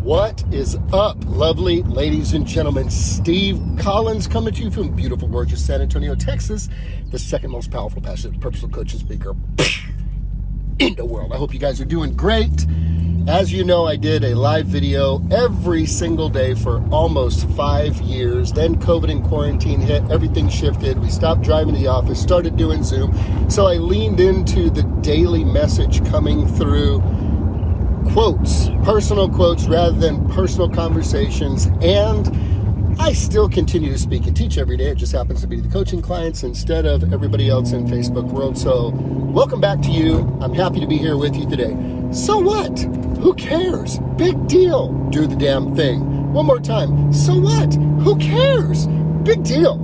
What is up, lovely ladies and gentlemen? Steve Collins coming to you from beautiful, gorgeous San Antonio, Texas, the second most powerful, passionate, purposeful coach and speaker in the world. I hope you guys are doing great. As you know, I did a live video every single day for almost 5 years. Then COVID and quarantine hit, everything shifted. We stopped driving to the office, started doing Zoom. So I leaned into the daily message coming through quotes, personal quotes rather than personal conversations. And I still continue to speak and teach every day. It just happens to be the coaching clients instead of everybody else in Facebook world. So welcome back to you. I'm happy to be here with you today. So what? Who cares? Big deal. Do the damn thing. One more time. So what? Who cares? Big deal.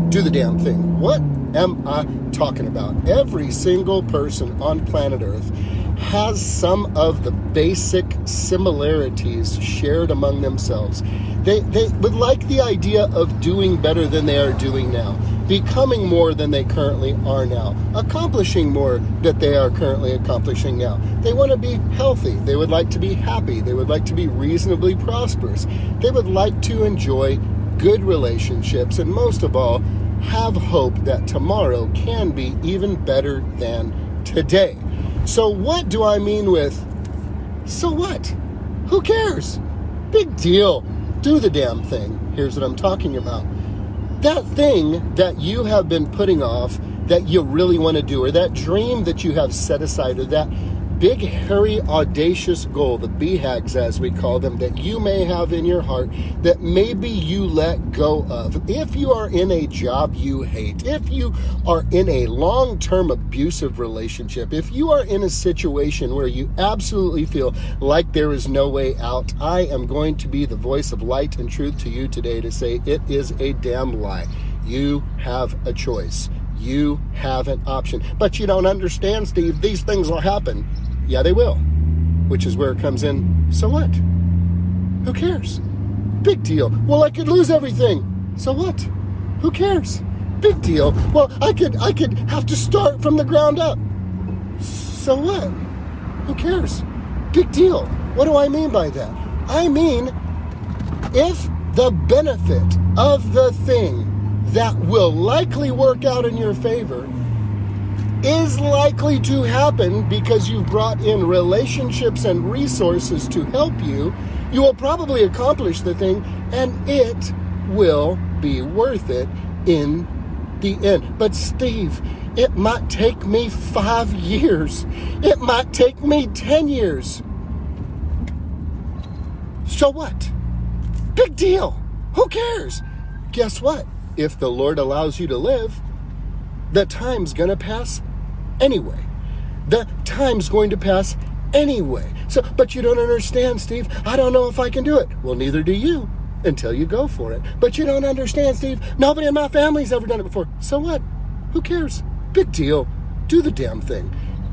Do the damn thing. What am I talking about? Every single person on planet Earth has some of the basic similarities shared among themselves. They would like the idea of doing better than they are doing now, becoming more than they currently are now, accomplishing more than they are currently accomplishing now. They want to be healthy. They would like to be happy. They would like to be reasonably prosperous. They would like to enjoy good relationships, and most of all, have hope that tomorrow can be even better than today. So what do I mean with, so what? Who cares? Big deal. Do the damn thing. Here's what I'm talking about. That thing that you have been putting off that you really want to do, or that dream that you have set aside, or that big, hairy, audacious goal, the BHAGs as we call them, that you may have in your heart that maybe you let go of. If you are in a job you hate, if you are in a long-term abusive relationship, if you are in a situation where you absolutely feel like there is no way out, I am going to be the voice of light and truth to you today to say it is a damn lie. You have a choice. You have an option. But you don't understand, Steve. These things will happen. Yeah, they will. Which is where it comes in. So what? Who cares? Big deal. Well, I could lose everything. So what? Who cares? Big deal. Well, I could have to start from the ground up. So what? Who cares? Big deal. What do I mean by that? I mean, if the benefit of the thing that will likely work out in your favor is likely to happen because you've brought in relationships and resources to help you, you will probably accomplish the thing, and it will be worth it in the end. But Steve, it might take me 5 years. It might take me 10 years. So what? Big deal. Who cares? Guess what? If the Lord allows you to live, the time's going to pass anyway. The time's going to pass anyway. So, but you don't understand, Steve. I don't know if I can do it. Well, neither do you until you go for it. But you don't understand, Steve. Nobody in my family's ever done it before. So what? Who cares? Big deal. Do the damn thing.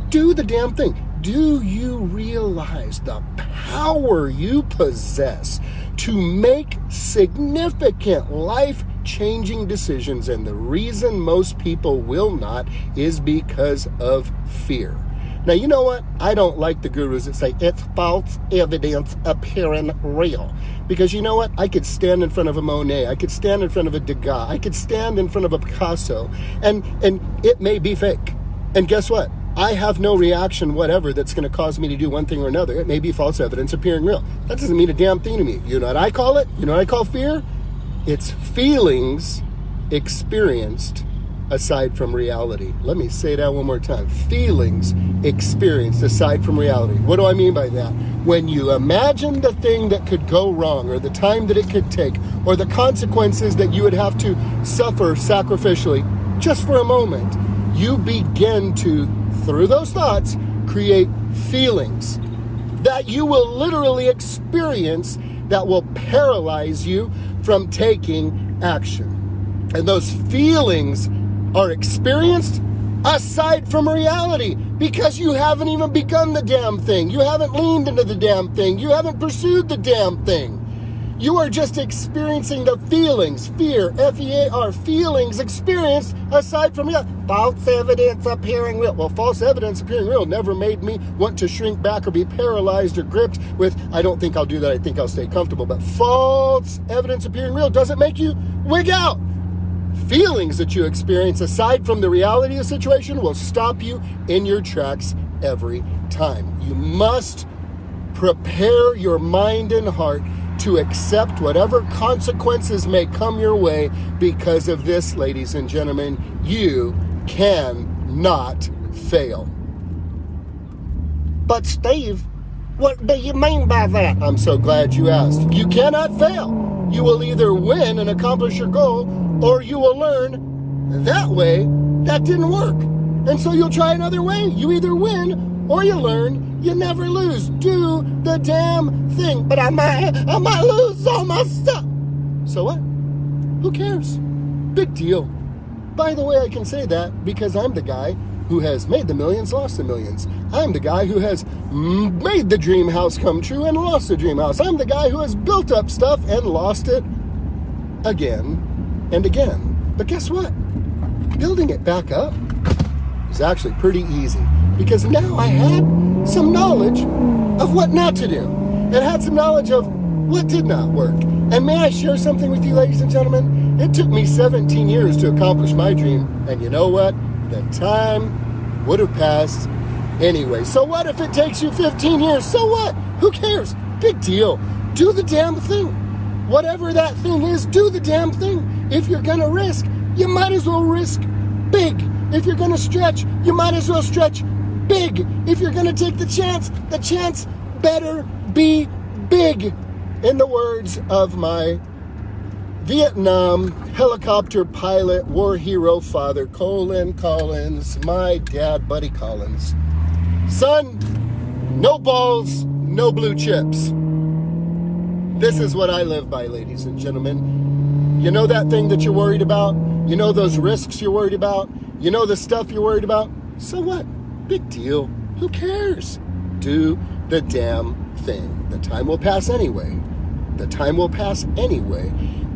Do the damn thing. Do you realize the power you possess to make significant life-changing decisions? And the reason most people will not is because of fear. Now, you know what? I don't like the gurus that say it's false evidence appearing real. Because you know what? I could stand in front of a Monet. I could stand in front of a Degas. I could stand in front of a Picasso. And it may be fake. And guess what? I have no reaction whatever that's going to cause me to do one thing or another. It may be false evidence appearing real. That doesn't mean a damn thing to me. You know what I call it? You know what I call fear? It's feelings experienced aside from reality. Let me say that one more time. Feelings experienced aside from reality. What do I mean by that? When you imagine the thing that could go wrong, or the time that it could take, or the consequences that you would have to suffer sacrificially just for a moment, you begin to, through those thoughts, create feelings that you will literally experience that will paralyze you from taking action. And those feelings are experienced aside from reality because you haven't even begun the damn thing. You haven't leaned into the damn thing. You haven't pursued the damn thing. You are just experiencing the feelings, fear, F-E-A-R, feelings experienced aside from reality. False evidence appearing real. Well, false evidence appearing real never made me want to shrink back or be paralyzed or gripped with, I don't think I'll do that, I think I'll stay comfortable. But false evidence appearing real doesn't make you wig out. Feelings that you experience aside from the reality of the situation will stop you in your tracks every time. You must prepare your mind and heart to accept whatever consequences may come your way because of this, ladies and gentlemen. You cannot fail. But Steve, what do you mean by that? I'm so glad you asked. You cannot fail. You will either win and accomplish your goal, or you will learn that way that didn't work. And so you'll try another way. You either win or you learn. You never lose. Do the damn thing. But I might lose all my stuff. So what? Who cares? Big deal. By the way, I can say that because I'm the guy who has made the millions, lost the millions. I'm the guy who has made the dream house come true and lost the dream house. I'm the guy who has built up stuff and lost it again and again. But guess what? Building it back up is actually pretty easy because now I had some knowledge of what not to do and had some knowledge of what did not work. And may I share something with you, ladies and gentlemen? It took me 17 years to accomplish my dream. And you know what? The time would have passed anyway. So what if it takes you 15 years? So what? Who cares? Big deal. Do the damn thing. Whatever that thing is, do the damn thing. If you're going to risk, you might as well risk big. If you're going to stretch, you might as well stretch big. If you're going to take the chance better be big. In the words of my Vietnam helicopter pilot, war hero father, Colin Collins, my dad, Buddy Collins. Son, no balls, no blue chips. This is what I live by, ladies and gentlemen. You know that thing that you're worried about? You know those risks you're worried about? You know the stuff you're worried about? So what? Big deal. Who cares? Do the damn thing. The time will pass anyway. The time will pass anyway.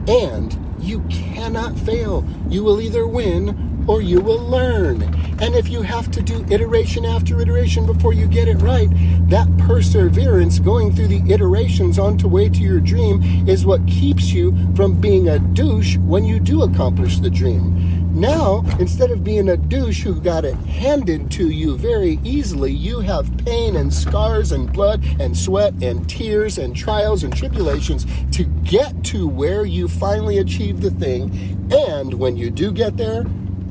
And you cannot fail. You will either win or you will learn. And if you have to do iteration after iteration before you get it right, that perseverance going through the iterations on the way to your dream is what keeps you from being a douche when you do accomplish the dream. Now, instead of being a douche who got it handed to you very easily, you have pain and scars and blood and sweat and tears and trials and tribulations to get to where you finally achieve the thing. And when you do get there,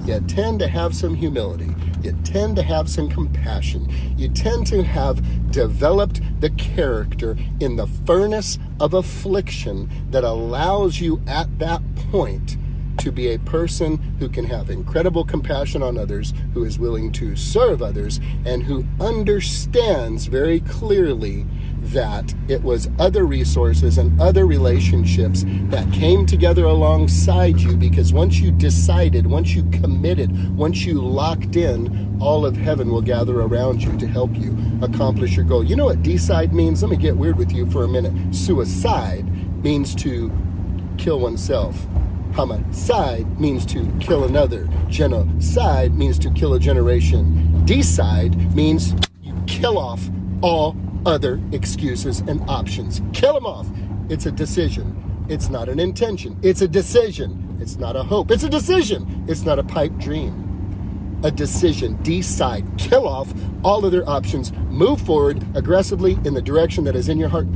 you tend to have some humility. You tend to have some compassion. You tend to have developed the character in the furnace of affliction that allows you at that point to be a person who can have incredible compassion on others, who is willing to serve others, and who understands very clearly that it was other resources and other relationships that came together alongside you, because once you decided, once you committed, once you locked in, all of heaven will gather around you to help you accomplish your goal. You know what decide means? Let me get weird with you for a minute. Suicide means to kill oneself. Homicide means to kill another. Genocide means to kill a generation. Decide means you kill off all other excuses and options. Kill them off. It's a decision. It's not an intention. It's a decision. It's not a hope. It's a decision. It's not a pipe dream. A decision. Decide. Kill off all other options. Move forward aggressively in the direction that is in your heart.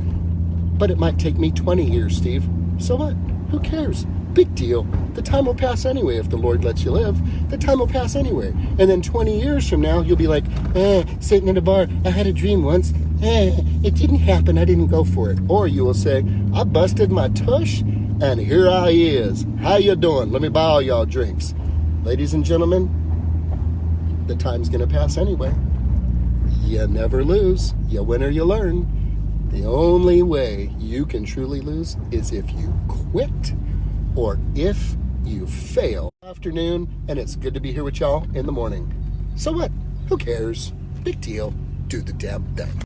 But it might take me 20 years, Steve. So what? Who cares? Big deal. The time will pass anyway if the Lord lets you live. The time will pass anyway. And then 20 years from now, you'll be like, sitting in a bar, I had a dream once. It didn't happen. I didn't go for it. Or you will say, I busted my tush, and here I is. How you doing? Let me buy all y'all drinks. Ladies and gentlemen, the time's going to pass anyway. You never lose. You win or you learn. The only way you can truly lose is if you quit or if you fail. Afternoon, and it's good to be here with y'all in the morning. So what? Who cares? Big deal. Do the damn thing.